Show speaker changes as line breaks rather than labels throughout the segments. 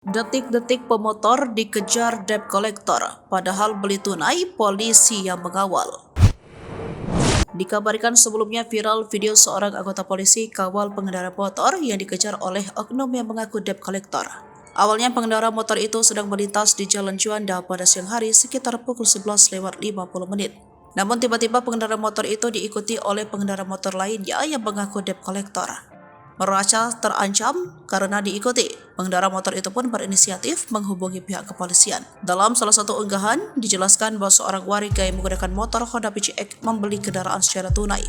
Detik-detik pemotor dikejar debt collector, padahal beli tunai polisi yang mengawal. Dikabarkan sebelumnya viral video seorang anggota polisi kawal pengendara motor yang dikejar oleh oknum yang mengaku debt collector. Awalnya pengendara motor itu sedang melintas di Jalan Juanda pada siang hari sekitar pukul 11:50. Namun tiba-tiba pengendara motor itu diikuti oleh pengendara motor lainnya yang mengaku debt collector. Merasa terancam karena diikuti, pengendara motor itu pun berinisiatif menghubungi pihak kepolisian. Dalam salah satu unggahan, dijelaskan bahwa seorang warga yang menggunakan motor Honda PCX membeli kendaraan secara tunai.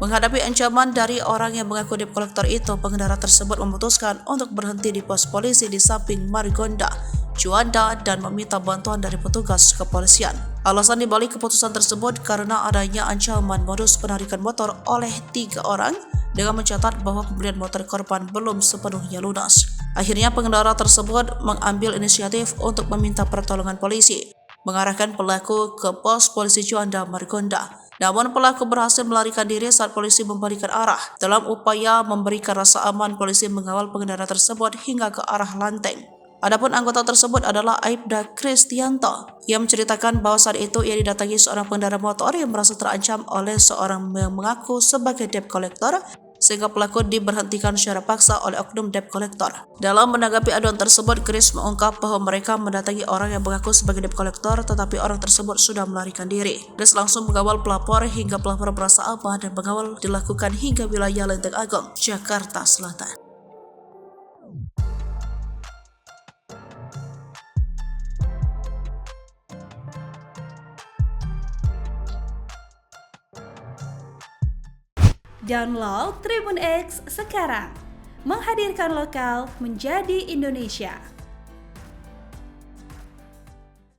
Menghadapi ancaman dari orang yang mengaku debt collector itu, pengendara tersebut memutuskan untuk berhenti di pos polisi di samping Margonda, Juanda, dan meminta bantuan dari petugas kepolisian. Alasan dibalik keputusan tersebut karena adanya ancaman modus penarikan motor oleh 3 orang dengan mencatat bahwa pembelian motor korban belum sepenuhnya lunas. Akhirnya pengendara tersebut mengambil inisiatif untuk meminta pertolongan polisi, mengarahkan pelaku ke pos polisi Juanda Margonda. Namun pelaku berhasil melarikan diri saat polisi membalikan arah. Dalam upaya memberikan rasa aman, polisi mengawal pengendara tersebut hingga ke arah Lanteng. Adapun anggota tersebut adalah Aibda Kristianto yang menceritakan bahwa saat itu ia didatangi seorang pengendara motor yang merasa terancam oleh seorang yang mengaku sebagai debt collector, sehingga pelaku diberhentikan secara paksa oleh oknum debt collector. Dalam menanggapi aduan tersebut, Chris mengungkap bahwa mereka mendatangi orang yang mengaku sebagai debt collector, tetapi orang tersebut sudah melarikan diri. Chris langsung mengawal pelapor hingga pelapor merasa aman dan mengawal dilakukan hingga wilayah Lenteng Agung, Jakarta Selatan.
Download Tribun X sekarang, menghadirkan lokal menjadi Indonesia.